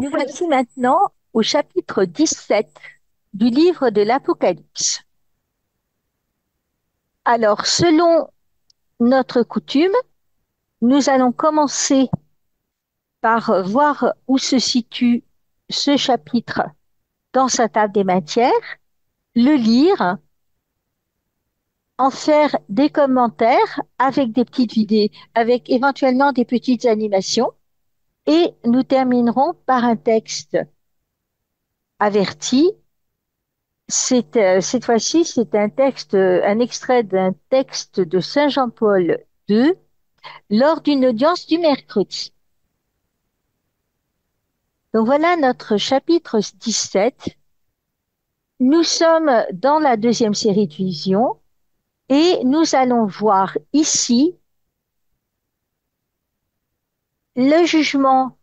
Nous voici maintenant au chapitre 17 du livre de l'Apocalypse. Alors, selon notre coutume, nous allons commencer par voir où se situe ce chapitre dans sa table des matières, le lire, en faire des commentaires avec des petites vidéos, avec éventuellement des petites animations, et nous terminerons par un texte averti. Cette fois-ci, c'est un texte, un extrait d'un texte de Saint Jean-Paul II lors d'une audience du mercredi. Donc voilà notre chapitre 17. Nous sommes dans la deuxième série de visions et nous allons voir ici le jugement,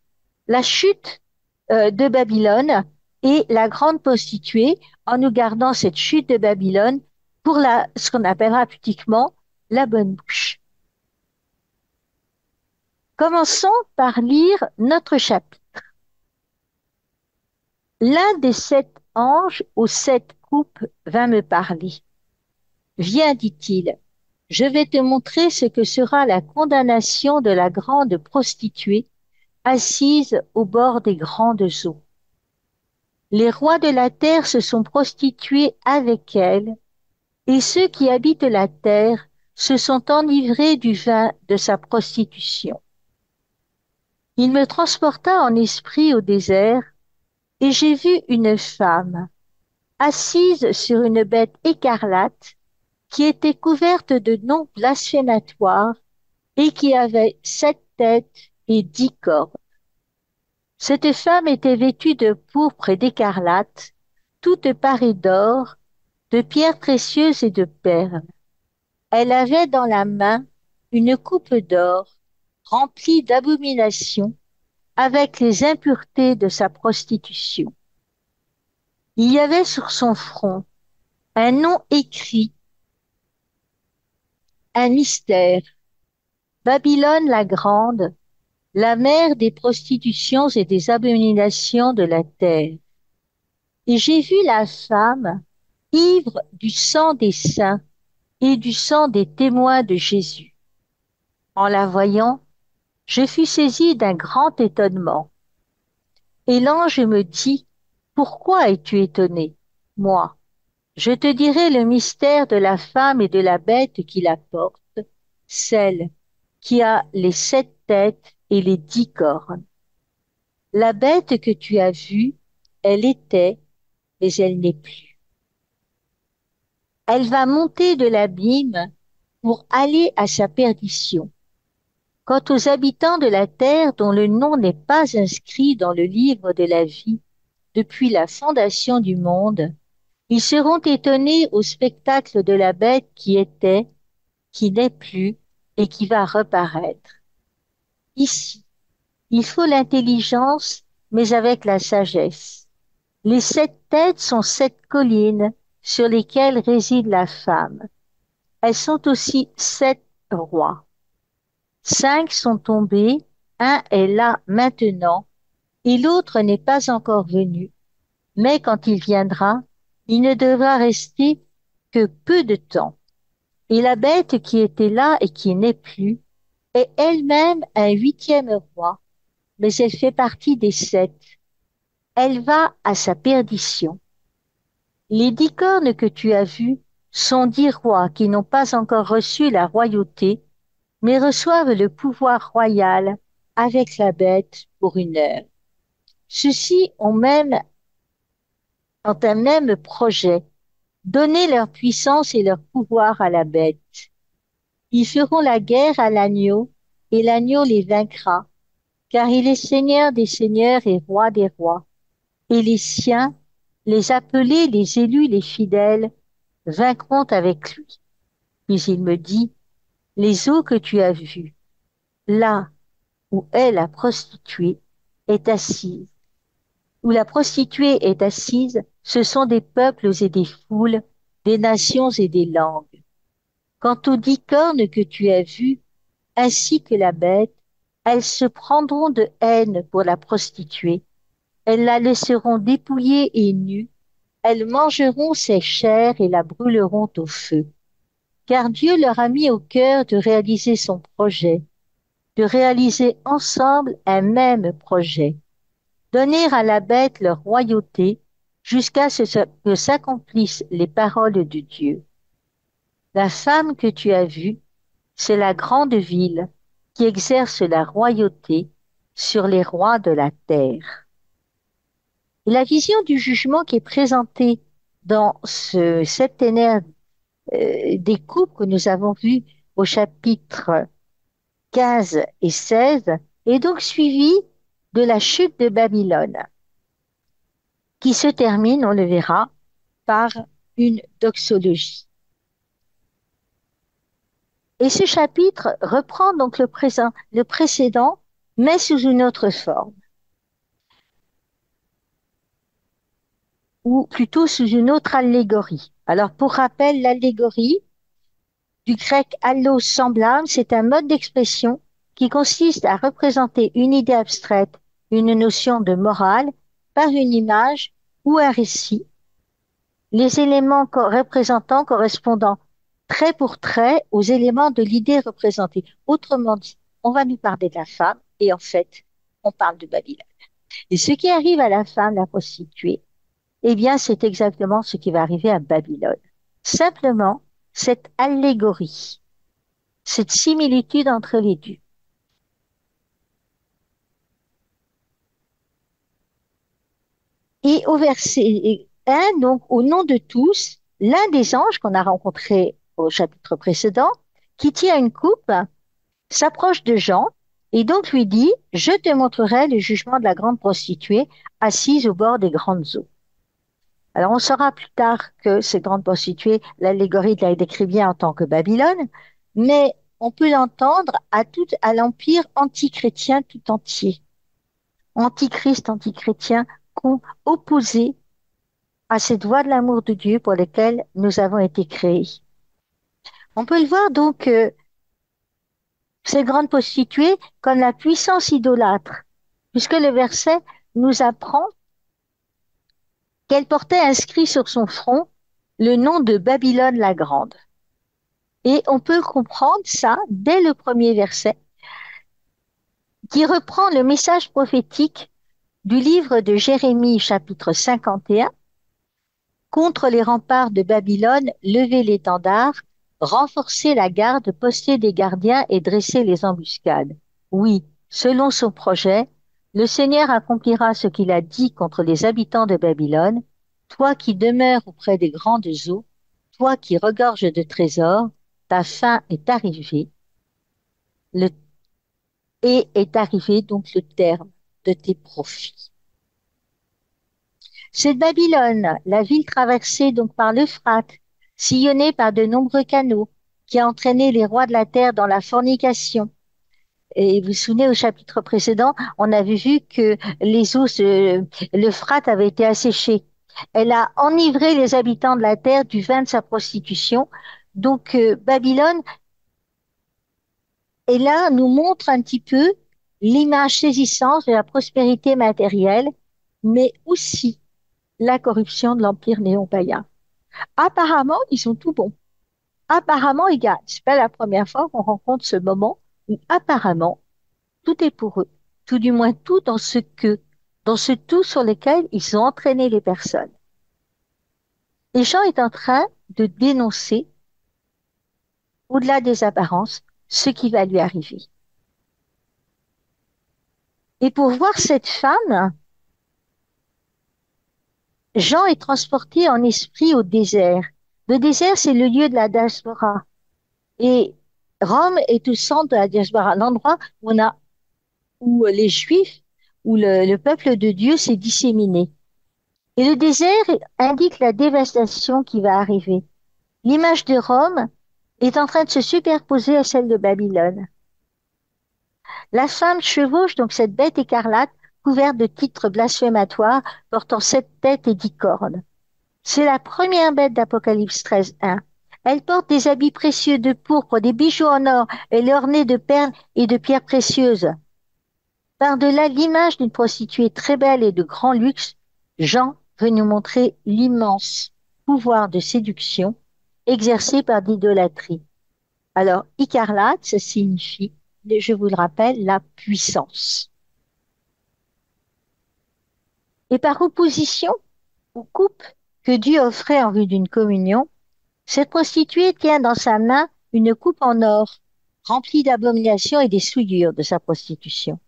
la chute de Babylone et la grande prostituée, en nous gardant cette chute de Babylone pour ce qu'on appellera pudiquement la bonne bouche. Commençons par lire notre chapitre. L'un des 7 anges aux 7 coupes vint me parler. Viens, dit-il, je vais te montrer ce que sera la condamnation de la grande prostituée assise au bord des grandes eaux. Les rois de la terre se sont prostitués avec elle, et ceux qui habitent la terre se sont enivrés du vin de sa prostitution. Il me transporta en esprit au désert, et j'ai vu une femme assise sur une bête écarlate qui était couverte de noms blasphématoires et qui avait 7 têtes et 10 cornes. Cette femme était vêtue de pourpre et d'écarlate, toute parée d'or, de pierres précieuses et de perles. Elle avait dans la main une coupe d'or remplie d'abominations avec les impuretés de sa prostitution. Il y avait sur son front un nom écrit, un mystère, Babylone la grande, la mère des prostitutions et des abominations de la terre. Et j'ai vu la femme, ivre du sang des saints et du sang des témoins de Jésus. En la voyant, je fus saisi d'un grand étonnement. Et l'ange me dit, pourquoi es-tu étonné, moi? Je te dirai le mystère de la femme et de la bête qui la porte, celle qui a les 7 têtes et les 10 cornes. La bête que tu as vue, elle était, mais elle n'est plus. Elle va monter de l'abîme pour aller à sa perdition. Quant aux habitants de la terre dont le nom n'est pas inscrit dans le livre de la vie depuis la fondation du monde, ils seront étonnés au spectacle de la bête qui était, qui n'est plus et qui va reparaître. Ici, il faut l'intelligence, mais avec la sagesse. Les 7 têtes sont 7 collines sur lesquelles réside la femme. Elles sont aussi 7 rois. 5 sont tombés, un est là maintenant, et l'autre n'est pas encore venu. Mais quand il viendra, il ne devra rester que peu de temps. Et la bête qui était là et qui n'est plus est elle-même un 8e roi, mais elle fait partie des 7. Elle va à sa perdition. Les 10 cornes que tu as vues sont 10 rois qui n'ont pas encore reçu la royauté, mais reçoivent le pouvoir royal avec la bête pour une heure. Ceux-ci ont un même projet, donner leur puissance et leur pouvoir à la bête. Ils feront la guerre à l'agneau, et l'agneau les vaincra, car il est Seigneur des seigneurs et Roi des rois. Et les siens, les appelés, les élus, les fidèles, vaincront avec lui. Puis il me dit, les eaux que tu as vues, là où est la prostituée, est assise. Où la prostituée est assise, ce sont des peuples et des foules, des nations et des langues. Quant aux 10 cornes que tu as vues, ainsi que la bête, elles se prendront de haine pour la prostituée, Elles la laisseront dépouillée et nue. Elles mangeront ses chairs et la brûleront au feu. Car Dieu leur a mis au cœur de réaliser son projet, de réaliser ensemble un même projet, donner à la bête leur royauté jusqu'à ce que s'accomplissent les paroles de Dieu. La femme que tu as vue, c'est la grande ville qui exerce la royauté sur les rois de la terre. Et la vision du jugement qui est présentée dans ce septénaire des couples que nous avons vus au chapitre 15 et 16 est donc suivie de la chute de Babylone, qui se termine, on le verra, par une doxologie. Et ce chapitre reprend donc le précédent, mais sous une autre forme, ou plutôt sous une autre allégorie. Alors, pour rappel, l'allégorie, du grec allos semblable, c'est un mode d'expression qui consiste à représenter une idée abstraite, une notion de morale, par une image ou un récit, les éléments représentants correspondant trait pour trait aux éléments de l'idée représentée. Autrement dit, on va nous parler de la femme et en fait, on parle de Babylone. Et ce qui arrive à la femme, la prostituée, eh bien, c'est exactement ce qui va arriver à Babylone. Simplement, cette allégorie, cette similitude entre les deux. Et au verset 1, donc, au nom de tous, l'un des anges qu'on a rencontré au chapitre précédent, qui tient une coupe, s'approche de Jean et donc lui dit, je te montrerai le jugement de la grande prostituée assise au bord des grandes eaux. Alors, on saura plus tard que cette grande prostituée, l'allégorie la décrit bien en tant que Babylone, mais on peut l'entendre à l'empire antichrétien tout entier. Antichrist, antichrétien, opposé à cette voie de l'amour de Dieu pour laquelle nous avons été créés. On peut le voir donc, ces grandes prostituées comme la puissance idolâtre, puisque le verset nous apprend qu'elle portait inscrit sur son front le nom de Babylone la Grande. Et on peut comprendre ça dès le premier verset, qui reprend le message prophétique du livre de Jérémie, chapitre 51, contre les remparts de Babylone, levez l'étendard, renforcez la garde, postez des gardiens et dressez les embuscades. Oui, selon son projet, le Seigneur accomplira ce qu'il a dit contre les habitants de Babylone. Toi qui demeures auprès des grandes eaux, toi qui regorges de trésors, ta fin est arrivée, et est arrivé donc le terme de tes profits. Cette Babylone, la ville traversée donc par l'Euphrate, sillonnée par de nombreux canaux, qui a entraîné les rois de la terre dans la fornication. Et vous vous souvenez, au chapitre précédent, on avait vu que l'Euphrate avait été asséché. Elle a enivré les habitants de la terre du vin de sa prostitution. Donc, Babylone, et là, nous montre un petit peu l'image saisissante de la prospérité matérielle, mais aussi la corruption de l'empire néo-païen. Apparemment, ils sont tout bons. Apparemment, ils gagnent. C'est pas la première fois qu'on rencontre ce moment où apparemment, tout est pour eux. Tout du moins tout dans ce tout sur lequel ils ont entraîné les personnes. Et Jean est en train de dénoncer, au-delà des apparences, ce qui va lui arriver. Et pour voir cette femme, Jean est transporté en esprit au désert. Le désert, c'est le lieu de la diaspora. Et Rome est au centre de la diaspora, l'endroit où les Juifs, où le peuple de Dieu s'est disséminé. Et le désert indique la dévastation qui va arriver. L'image de Rome est en train de se superposer à celle de Babylone. La femme chevauche donc cette bête écarlate couverte de titres blasphématoires portant 7 têtes et 10 cornes. C'est la première bête d'Apocalypse 13:1. Elle porte des habits précieux de pourpre, des bijoux en or, elle est ornée de perles et de pierres précieuses. Par-delà l'image d'une prostituée très belle et de grand luxe, Jean veut nous montrer l'immense pouvoir de séduction exercé par l'idolâtrie. Alors, écarlate, ça signifie, je vous le rappelle, la puissance. Et par opposition aux coupes que Dieu offrait en vue d'une communion, cette prostituée tient dans sa main une coupe en or, remplie d'abominations et des souillures de sa prostitution.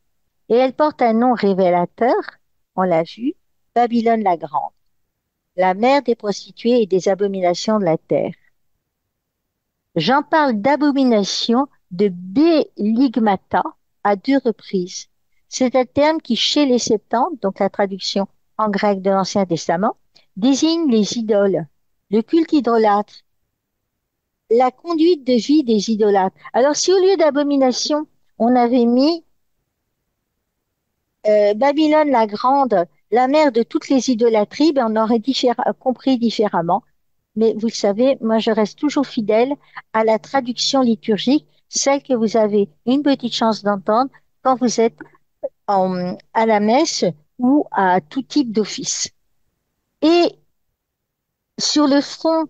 Et elle porte un nom révélateur, on l'a vu, Babylone la Grande, la mère des prostituées et des abominations de la terre. J'en parle d'abomination de Béligmata à deux reprises. C'est un terme qui, chez les Septante, donc la traduction en grec de l'Ancien Testament, désigne les idoles, le culte idolâtre, la conduite de vie des idolâtres. Alors, si au lieu d'abomination, on avait mis Babylone la Grande, la mère de toutes les idolâtries, ben, on aurait compris différemment. Mais vous le savez, moi je reste toujours fidèle à la traduction liturgique, celle que vous avez une petite chance d'entendre quand vous êtes à la messe ou à tout type d'office. Et sur le front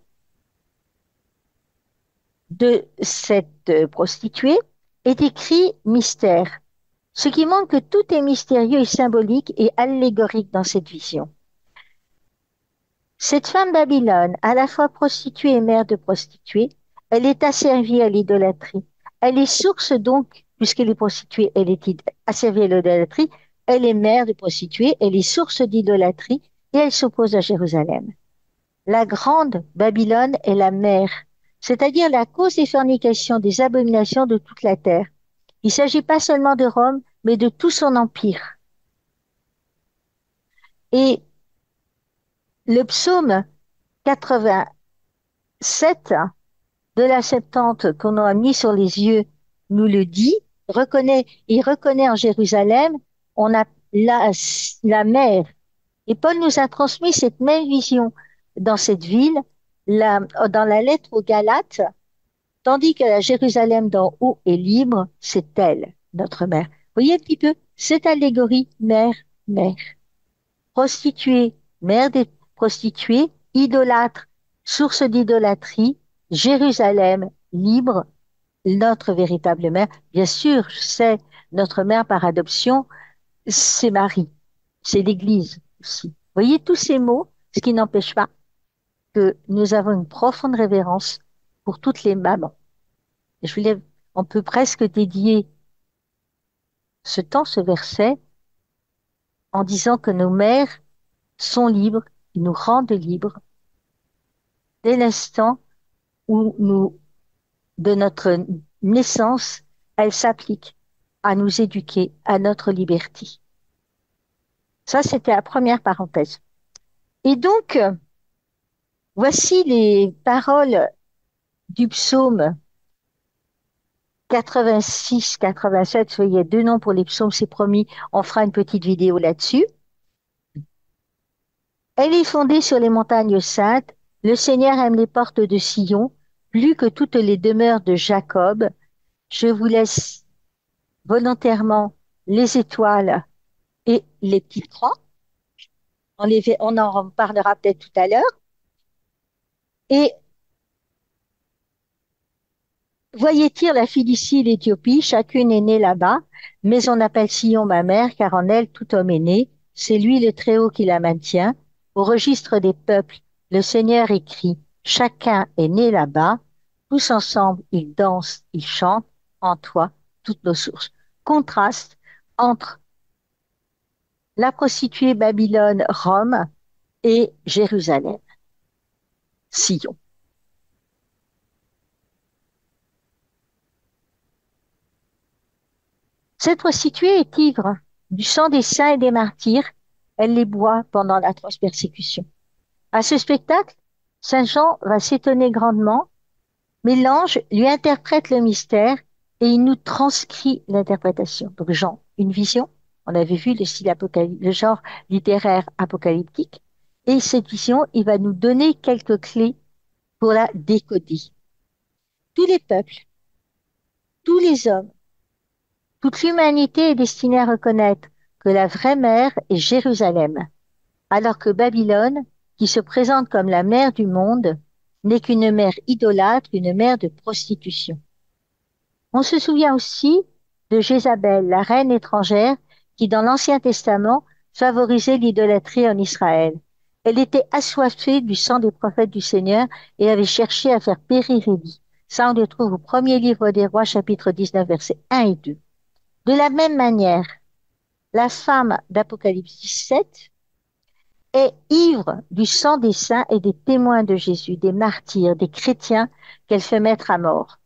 de cette prostituée est écrit mystère, ce qui montre que tout est mystérieux et symbolique et allégorique dans cette vision. Cette femme Babylone, à la fois prostituée et mère de prostituées, elle est asservie à l'idolâtrie. Elle est source donc, puisqu'elle est prostituée, elle est asservie à l'idolâtrie, elle est mère de prostituées, elle est source d'idolâtrie et elle s'oppose à Jérusalem. La grande Babylone est la mère, c'est-à-dire la cause des fornications, des abominations de toute la terre. Il ne s'agit pas seulement de Rome, mais de tout son empire. Et le psaume 87 de la Septante qu'on a mis sur les yeux nous le dit, il reconnaît en Jérusalem, on a la mer. Et Paul nous a transmis cette même vision dans cette ville, dans la lettre aux Galates, tandis que la Jérusalem d'en haut est libre, c'est elle, notre mère. Vous voyez un petit peu, cette allégorie, mère, mère. Prostituée, mère des prostituées, idolâtre, source d'idolâtrie, Jérusalem, libre, notre véritable mère. Bien sûr, je sais, notre mère par adoption, c'est Marie, c'est l'Église aussi. Vous voyez tous ces mots, ce qui n'empêche pas que nous avons une profonde révérence pour toutes les mamans. Je voulais, on peut presque dédier ce temps, ce verset, en disant que nos mères sont libres, ils nous rendent libres dès l'instant où de notre naissance, elles s'appliquent à nous éduquer à notre liberté. Ça, c'était la première parenthèse. Et donc, voici les paroles du psaume 86, 87. Il y a deux noms pour les psaumes, c'est promis. On fera une petite vidéo là-dessus. Elle est fondée sur les montagnes saintes. Le Seigneur aime les portes de Sion, plus que toutes les demeures de Jacob. Je vous laisse volontairement les étoiles et les petites croix. On en parlera peut-être tout à l'heure. Et voyez-il la Philistie et l'Éthiopie, chacune est née là-bas, mais on appelle Sion ma mère, car en elle tout homme est né. C'est lui le Très-Haut qui la maintient. Au registre des peuples, le Seigneur écrit, chacun est né là-bas, tous ensemble ils dansent, ils chantent, en toi toutes nos sources. Contraste entre la prostituée Babylone, Rome, et Jérusalem, Sion. Cette prostituée est ivre du sang des saints et des martyrs. Elle les boit pendant l'atroce persécution. À ce spectacle, Saint Jean va s'étonner grandement, mais l'ange lui interprète le mystère et il nous transcrit l'interprétation. Donc Jean, une vision. On avait vu le style le genre littéraire apocalyptique. Et cette vision, il va nous donner quelques clés pour la décoder. Tous les peuples, tous les hommes, Toute l'humanité est destinée à reconnaître que la vraie mère est Jérusalem, alors que Babylone, qui se présente comme la mère du monde, n'est qu'une mère idolâtre, une mère de prostitution. On se souvient aussi de Jézabel, la reine étrangère, qui dans l'Ancien Testament favorisait l'idolâtrie en Israël. Elle était assoiffée du sang des prophètes du Seigneur et avait cherché à faire périr Élie. Ça, on le trouve au premier livre des Rois, chapitre 19, versets 1 et 2. De la même manière, la femme d'Apocalypse 17 est ivre du sang des saints et des témoins de Jésus, des martyrs, des chrétiens qu'elle fait mettre à mort.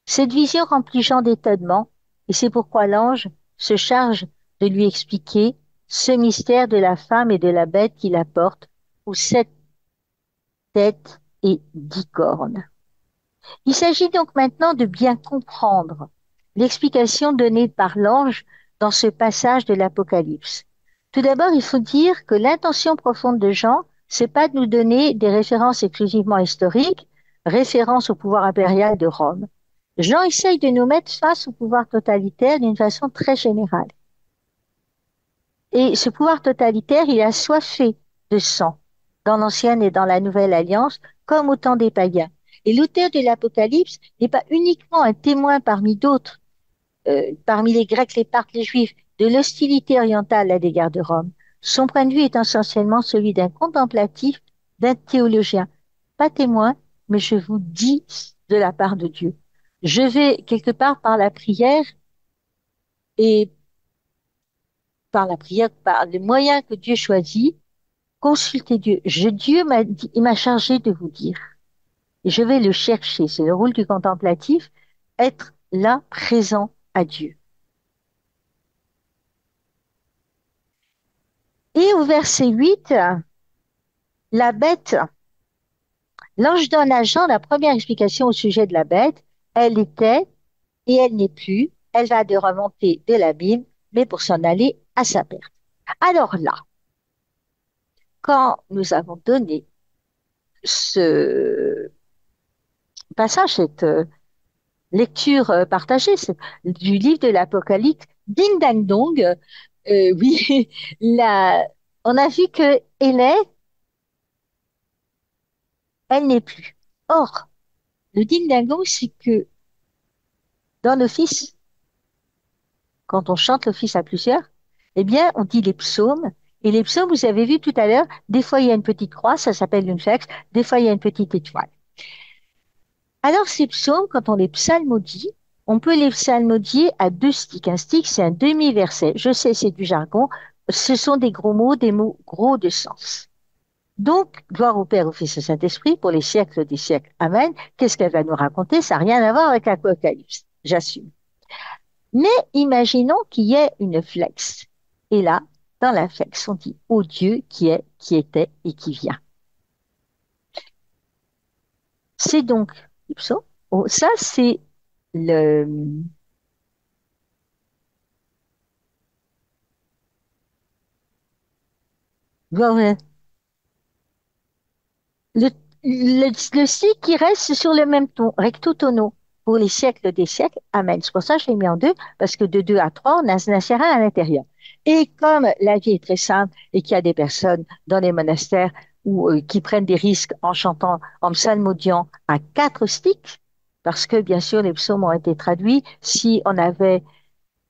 Cette vision remplit Jean d'étonnement, et c'est pourquoi l'ange se charge de lui expliquer ce mystère de la femme et de la bête qui la porte, aux 7 têtes et 10 cornes. Il s'agit donc maintenant de bien comprendre l'explication donnée par l'ange dans ce passage de l'Apocalypse. Tout d'abord, il faut dire que l'intention profonde de Jean, c'est pas de nous donner des références exclusivement historiques, références au pouvoir impérial de Rome. Jean essaye de nous mettre face au pouvoir totalitaire d'une façon très générale. Et ce pouvoir totalitaire, il est assoiffé de sang dans l'ancienne et dans la nouvelle alliance, comme au temps des païens. Et l'auteur de l'Apocalypse n'est pas uniquement un témoin parmi d'autres, parmi les Grecs, les Parthes, les Juifs, de l'hostilité orientale à l'égard de Rome. Son point de vue est essentiellement celui d'un contemplatif, d'un théologien. Pas témoin, mais je vous dis de la part de Dieu. Je vais quelque part par la prière et par les moyens que Dieu choisit, consulter Dieu. Dieu m'a dit, il m'a chargé de vous dire. Et je vais le chercher. C'est le rôle du contemplatif, être là, présent à Dieu. Et au verset 8, la bête, l'ange donne à Jean la première explication au sujet de la bête. Elle était et elle n'est plus. Elle va de remonter de l'abîme, mais pour s'en aller à sa perte. Alors là, quand nous avons donné ce passage, cette lecture partagée du livre de l'Apocalypse, ding dang dong, oui, la, on a vu que elle est, elle n'est plus. Or, le ding dang dong, c'est que dans l'office, quand on chante l'office à plusieurs, eh bien, on dit les psaumes. Et les psaumes, vous avez vu tout à l'heure, des fois il y a une petite croix, ça s'appelle une flex, des fois il y a une petite étoile. Alors, ces psaumes, quand on les psalmodie, on peut les psalmodier à 2 sticks. Un stick, c'est un demi-verset. Je sais, c'est du jargon. Ce sont des gros mots, des mots gros de sens. Donc, gloire au Père, au Fils et au Saint-Esprit, pour les siècles des siècles. Amen. Qu'est-ce qu'elle va nous raconter? Ça n'a rien à voir avec l'Apocalypse. J'assume. Mais imaginons qu'il y ait une flex. Et là, dans la flex, on dit au Dieu qui est, qui était et qui vient. C'est donc le psaume. Oh, ça, c'est le, le, le, le si qui reste sur le même ton, recto tono, pour les siècles des siècles. Amen. C'est pour ça que je l'ai mis en deux, parce que de 2 à 3, on a un inséré à l'intérieur. Et comme la vie est très simple et qu'il y a des personnes dans les monastères qui prennent des risques en chantant, en psalmodiant à 4 sticks, parce que bien sûr les psaumes ont été traduits, si on avait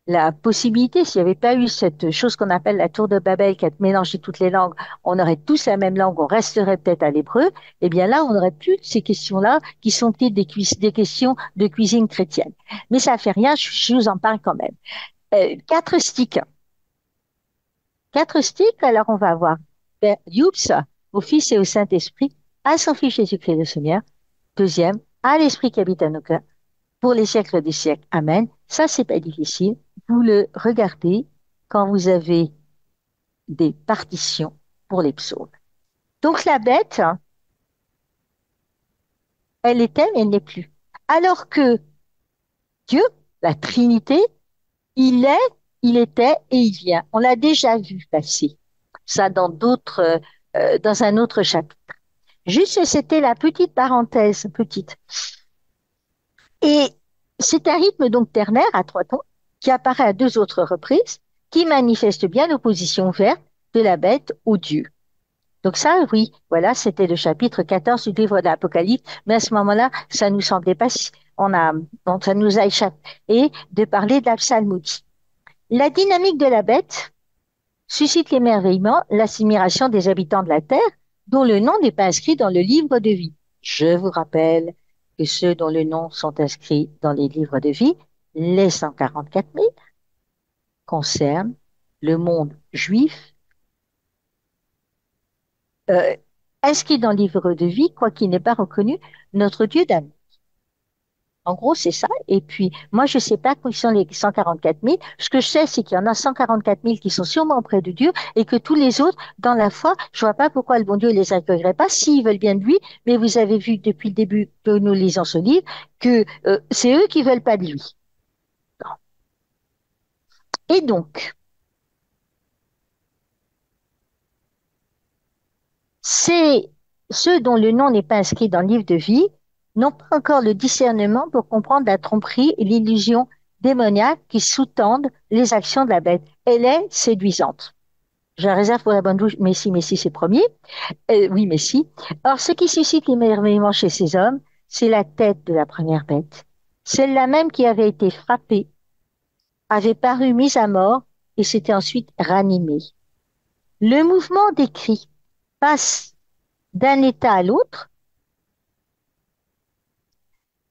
la possibilité, s'il n'y avait pas eu cette chose qu'on appelle la tour de Babel qui a mélangé toutes les langues, on aurait tous la même langue, on resterait peut-être à l'hébreu, eh bien là, on n'aurait plus ces questions-là qui sont peut-être des questions de cuisine chrétienne. Mais ça fait rien, je vous en parle quand même. 4 sticks. 4 sticks, alors on va avoir Youps, au Fils et au Saint-Esprit, à son Fils Jésus-Christ le Seigneur. Deuxième, à l'Esprit qui habite en nos cœurs pour les siècles des siècles. Amen. Ça, c'est pas difficile. Vous le regardez quand vous avez des partitions pour les psaumes. Donc, la bête, elle était, mais elle n'est plus. Alors que Dieu, la Trinité, il est, il était et il vient. On l'a déjà vu passer. Ça dans un autre chapitre. Juste, c'était la petite parenthèse, petite. Et c'est un rythme donc ternaire à 3 temps qui apparaît à deux autres reprises, qui manifeste bien l'opposition ouverte de la bête au Dieu. Donc ça, oui, voilà, c'était le chapitre 14 du livre de l'Apocalypse, mais à ce moment-là, ça nous semblait pas, ça nous a échappé de parler de la psalmodie. La dynamique de la bête suscite l'émerveillement, l'admiration des habitants de la terre, dont le nom n'est pas inscrit dans le livre de vie. Je vous rappelle que ceux dont le nom sont inscrits dans les livres de vie, les 144 000, concernent le monde juif, euh, inscrit dans le livre de vie, quoiqu'il n'ait pas reconnu notre Dieu d'amour. En gros, c'est ça. Et puis, moi, je ne sais pas qui sont les 144 000. Ce que je sais, c'est qu'il y en a 144 000 qui sont sûrement auprès de Dieu et que tous les autres, dans la foi, je ne vois pas pourquoi le bon Dieu ne les accueillerait pas s'ils veulent bien de lui. Mais vous avez vu depuis le début que nous lisons ce livre que c'est eux qui veulent pas de lui. Et donc, c'est ceux dont le nom n'est pas inscrit dans le livre de vie n'ont pas encore le discernement pour comprendre la tromperie et l'illusion démoniaque qui sous-tendent les actions de la bête. Elle est séduisante. Je la réserve pour la bonne bouche, mais si, c'est promis. Oui, mais si. Or, ce qui suscite l'émerveillement chez ces hommes, c'est la tête de la première bête. Celle-là même qui avait été frappée, avait paru mise à mort et s'était ensuite ranimée. Le mouvement décrit passe d'un état à l'autre,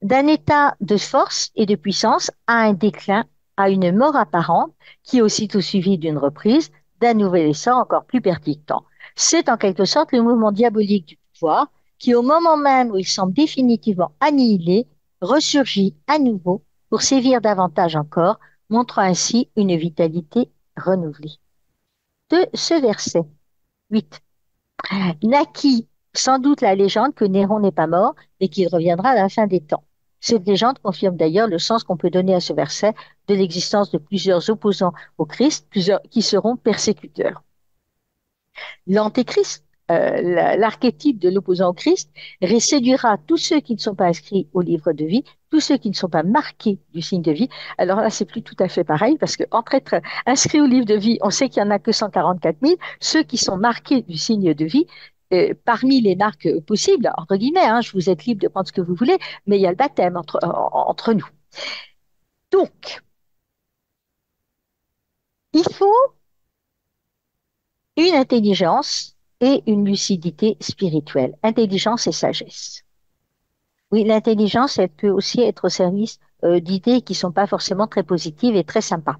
d'un état de force et de puissance à un déclin, à une mort apparente, qui est aussitôt suivie d'une reprise, d'un nouvel essor encore plus percutant. C'est en quelque sorte le mouvement diabolique du pouvoir qui, au moment même où il semble définitivement annihilé, ressurgit à nouveau pour sévir davantage encore, montrant ainsi une vitalité renouvelée. De ce verset 8. Naquit sans doute la légende que Néron n'est pas mort et qu'il reviendra à la fin des temps. Cette légende confirme d'ailleurs le sens qu'on peut donner à ce verset de l'existence de plusieurs opposants au Christ, plusieurs qui seront persécuteurs. L'antéchrist, l'archétype de l'opposant au Christ, séduira tous ceux qui ne sont pas inscrits au livre de vie, tous ceux qui ne sont pas marqués du signe de vie. Alors là, c'est plus tout à fait pareil parce que entre être inscrits au livre de vie, on sait qu'il y en a que 144 000. Ceux qui sont marqués du signe de vie, parmi les marques possibles, entre guillemets, hein, je vous êtes libre de prendre ce que vous voulez, mais il y a le baptême entre nous. Donc, il faut une intelligence et une lucidité spirituelle. Intelligence et sagesse. Oui, l'intelligence, elle peut aussi être au service d'idées qui sont pas forcément très positives et très sympas.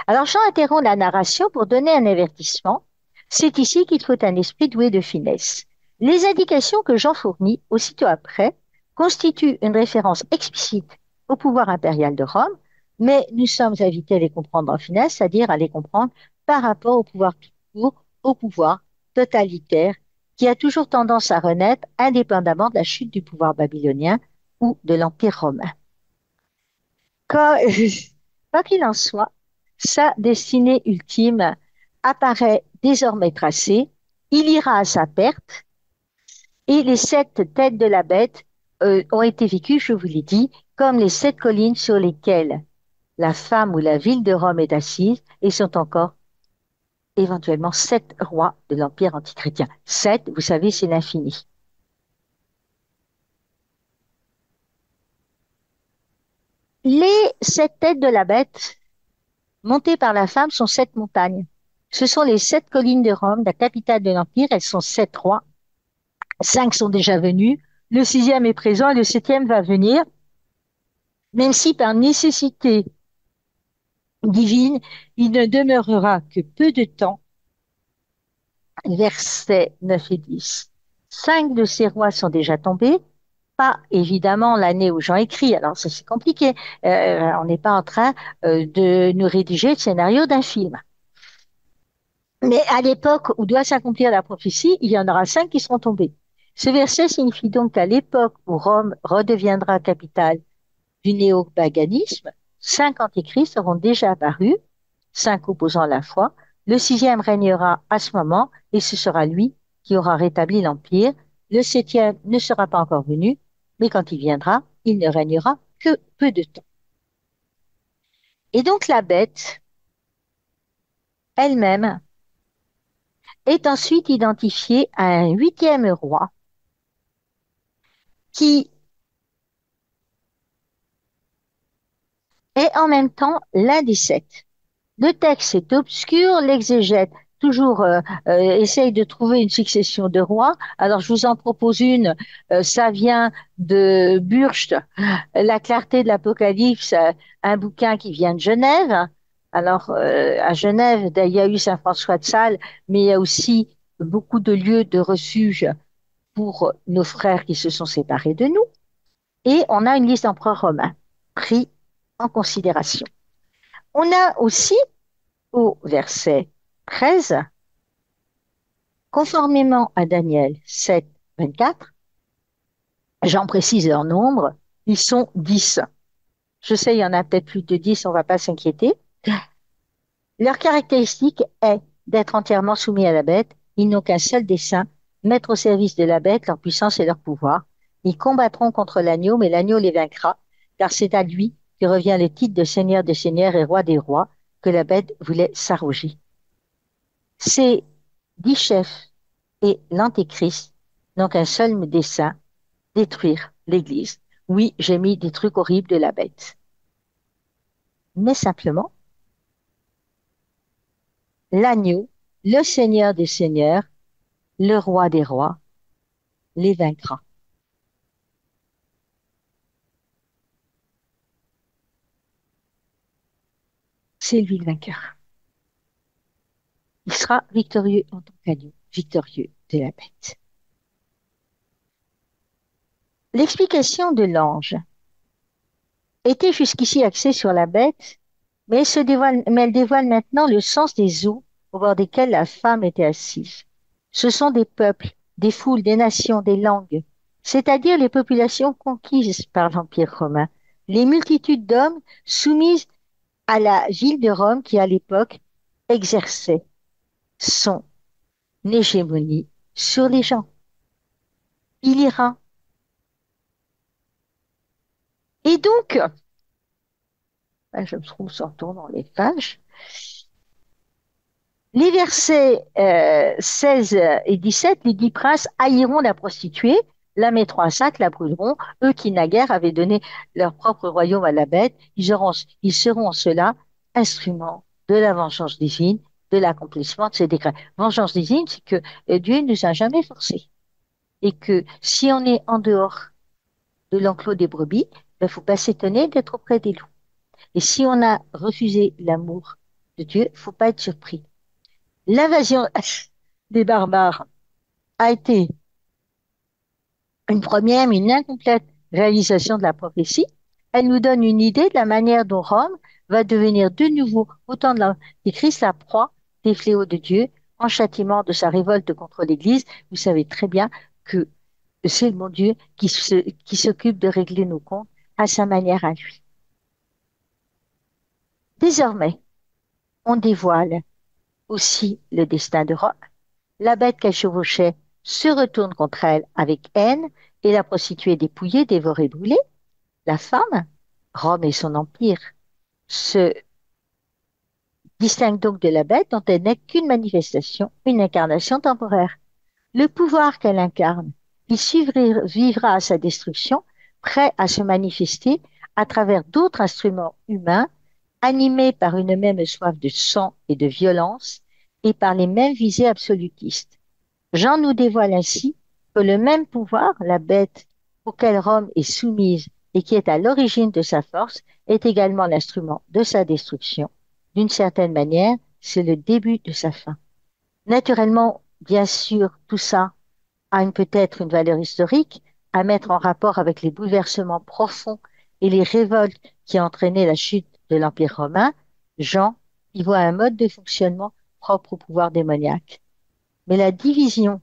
Alors, Jean interrompt la narration pour donner un avertissement. C'est ici qu'il faut un esprit doué de finesse. Les indications que Jean fournit aussitôt après constituent une référence explicite au pouvoir impérial de Rome, mais nous sommes invités à les comprendre en finesse, c'est-à-dire à les comprendre par rapport au pouvoir tout court, au pouvoir totalitaire qui a toujours tendance à renaître indépendamment de la chute du pouvoir babylonien ou de l'Empire romain. Quoi qu'il en soit, sa destinée ultime apparaît désormais tracée, il ira à sa perte, et les 7 têtes de la bête ont été vécues, je vous l'ai dit, comme les 7 collines sur lesquelles la femme ou la ville de Rome est assise, et sont encore éventuellement 7 rois de l'Empire antichrétien. 7, vous savez, c'est l'infini. Les 7 têtes de la bête montées par la femme sont 7 montagnes. Ce sont les 7 collines de Rome, la capitale de l'Empire. Elles sont 7 rois. 5 sont déjà venus. Le 6e est présent et le 7e va venir. Même si par nécessité divine, il ne demeurera que peu de temps. Versets 9 et 10. 5 de ces rois sont déjà tombés. Pas évidemment l'année où Jean écrit. Alors ça c'est compliqué. On n'est pas en train de nous rédiger le scénario d'un film. Mais à l'époque où doit s'accomplir la prophétie, il y en aura 5 qui seront tombés. Ce verset signifie donc qu'à l'époque où Rome redeviendra capitale du néopaganisme, 5 antéchrists seront déjà apparus, 5 opposants à la foi. Le 6e régnera à ce moment et ce sera lui qui aura rétabli l'empire. Le 7e ne sera pas encore venu, mais quand il viendra, il ne régnera que peu de temps. Et donc la bête elle-même est ensuite identifiée à un huitième roi qui est en même temps l'un des sept. Le texte est obscur, l'exégète toujours essaye de trouver une succession de rois. Alors je vous en propose une, ça vient de Burcht, La clarté de l'Apocalypse, un bouquin qui vient de Genève. Alors à Genève, il y a eu Saint François de Sales, mais il y a aussi beaucoup de lieux de refuge pour nos frères qui se sont séparés de nous. Et on a une liste d'empereurs romains pris en considération. On a aussi au verset 13, conformément à Daniel 7, 24, j'en précise leur nombre, ils sont 10. Je sais, il y en a peut-être plus de 10, on ne va pas s'inquiéter. Leur caractéristique est d'être entièrement soumis à la bête. Ils n'ont qu'un seul dessein, mettre au service de la bête leur puissance et leur pouvoir. Ils combattront contre l'agneau, mais l'agneau les vaincra, car c'est à lui que revient le titre de Seigneur des Seigneurs et Roi des Rois que la bête voulait s'arroger. Ces 10 chefs et l'Antéchrist n'ont qu'un seul dessein, détruire l'Église. Oui, j'ai mis des trucs horribles de la bête. Mais simplement, l'agneau, le Seigneur des Seigneurs, le Roi des Rois, les vaincra. C'est lui le vainqueur. Il sera victorieux en tant qu'agneau, victorieux de la bête. L'explication de l'ange était jusqu'ici axée sur la bête, mais elle dévoile maintenant le sens des eaux au bord desquelles la femme était assise. Ce sont des peuples, des foules, des nations, des langues, c'est-à-dire les populations conquises par l'Empire romain, les multitudes d'hommes soumises à la ville de Rome qui, à l'époque, exerçait son hégémonie sur les gens. Il ira. Et donc, je me trouve sortant dans les pages, les versets 16 et 17, les 10 princes haïront la prostituée, la mettront à sac, la brûleront, eux qui naguère avaient donné leur propre royaume à la bête, ils seront en cela instruments de la vengeance divine, de l'accomplissement de ses décrets. Vengeance divine, c'est que Dieu ne nous a jamais forcés. Et que si on est en dehors de l'enclos des brebis, il ne faut pas s'étonner d'être auprès des loups. Et si on a refusé l'amour de Dieu, il ne faut pas être surpris. L'invasion des barbares a été une première, mais une incomplète réalisation de la prophétie. Elle nous donne une idée de la manière dont Rome va devenir de nouveau, au temps de l'Antéchrist, la proie des fléaux de Dieu, en châtiment de sa révolte contre l'Église. Vous savez très bien que c'est mon Dieu qui s'occupe de régler nos comptes à sa manière à lui. Désormais, on dévoile aussi le destin de Rome. La bête qu'elle chevauchait se retourne contre elle avec haine et la prostituée dépouillée, dévorée, brûlée. La femme, Rome et son empire, se distingue donc de la bête dont elle n'est qu'une manifestation, une incarnation temporaire. Le pouvoir qu'elle incarne, il vivra à sa destruction, prêt à se manifester à travers d'autres instruments humains, animés par une même soif de sang et de violence et par les mêmes visées absolutistes. Jean nous dévoile ainsi que le même pouvoir, la bête auquel Rome est soumise et qui est à l'origine de sa force, est également l'instrument de sa destruction. D'une certaine manière, c'est le début de sa fin. Naturellement, bien sûr, tout ça a peut-être une valeur historique à mettre en rapport avec les bouleversements profonds et les révoltes qui ont entraîné la chute de l'Empire romain. Jean y voit un mode de fonctionnement propre au pouvoir démoniaque. Mais la division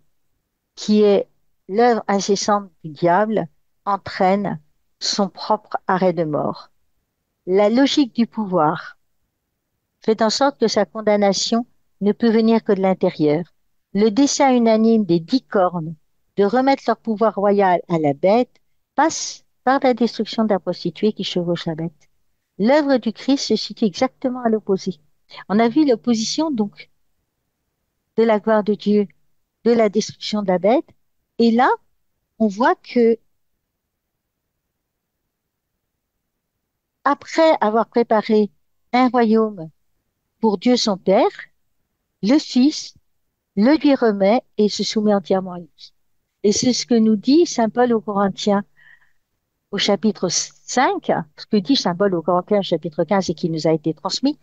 qui est l'œuvre incessante du diable, entraîne son propre arrêt de mort. La logique du pouvoir fait en sorte que sa condamnation ne peut venir que de l'intérieur. Le dessein unanime des 10 cornes de remettre leur pouvoir royal à la bête passe par la destruction de la prostituée qui chevauche la bête. L'œuvre du Christ se situe exactement à l'opposé. On a vu l'opposition donc de la gloire de Dieu, de la destruction de la bête. Et là, on voit que après avoir préparé un royaume pour Dieu son Père, le Fils le lui remet et se soumet entièrement à lui. Et c'est ce que nous dit Saint Paul aux Corinthiens au chapitre 5, ce que dit Saint Paul aux Corinthiens au chapitre 15 et qui nous a été transmis.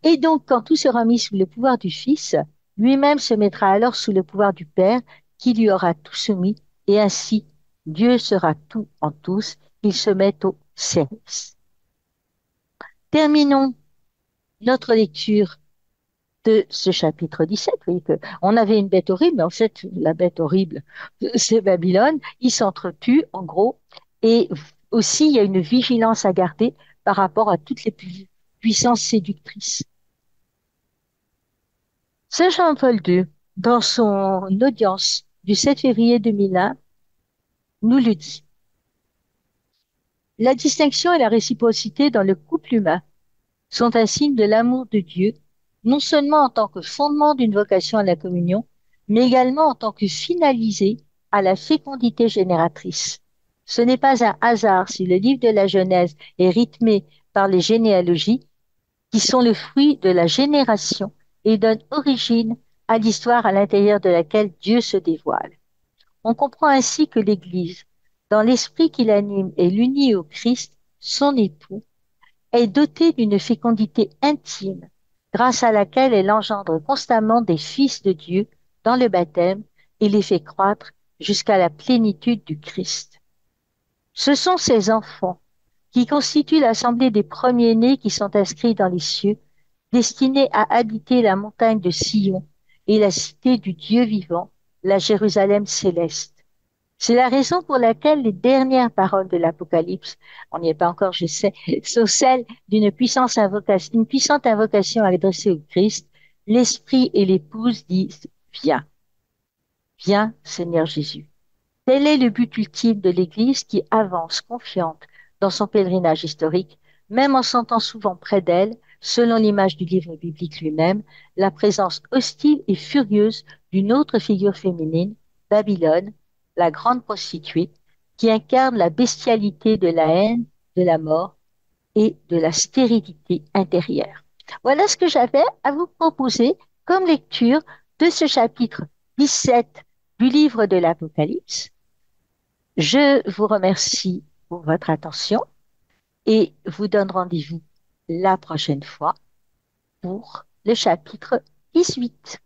Et donc, quand tout sera mis sous le pouvoir du Fils, lui-même se mettra alors sous le pouvoir du Père qui lui aura tout soumis et ainsi Dieu sera tout en tous. Il se met au service. Terminons notre lecture de ce chapitre 17. Vous voyez que on avait une bête horrible, mais en fait, la bête horrible, c'est Babylone. Ils s'entretuent, en gros. Et aussi, il y a une vigilance à garder par rapport à toutes les puissances séductrices. Saint Jean-Paul II, dans son audience du 7 février 2001, nous le dit. La distinction et la réciprocité dans le couple humain sont un signe de l'amour de Dieu, non seulement en tant que fondement d'une vocation à la communion, mais également en tant que finalisé à la fécondité génératrice. Ce n'est pas un hasard si le livre de la Genèse est rythmé par les généalogies qui sont le fruit de la génération et donnent origine à l'histoire à l'intérieur de laquelle Dieu se dévoile. On comprend ainsi que l'Église, dans l'esprit qui l'anime et l'unit au Christ, son époux, est dotée d'une fécondité intime, grâce à laquelle elle engendre constamment des fils de Dieu dans le baptême et les fait croître jusqu'à la plénitude du Christ. Ce sont ces enfants qui constituent l'assemblée des premiers-nés qui sont inscrits dans les cieux, destinés à habiter la montagne de Sion et la cité du Dieu vivant, la Jérusalem céleste. C'est la raison pour laquelle les dernières paroles de l'Apocalypse, on n'y est pas encore, je sais, sont celles une puissante invocation adressée au Christ. L'Esprit et l'épouse disent, viens, viens, Seigneur Jésus. Tel est le but ultime de l'Église qui avance confiante dans son pèlerinage historique, même en sentant souvent près d'elle, selon l'image du livre biblique lui-même, la présence hostile et furieuse d'une autre figure féminine, Babylone, la grande prostituée, qui incarne la bestialité de la haine, de la mort et de la stérilité intérieure. Voilà ce que j'avais à vous proposer comme lecture de ce chapitre 17 du livre de l'Apocalypse. Je vous remercie pour votre attention et vous donne rendez-vous la prochaine fois pour le chapitre 18.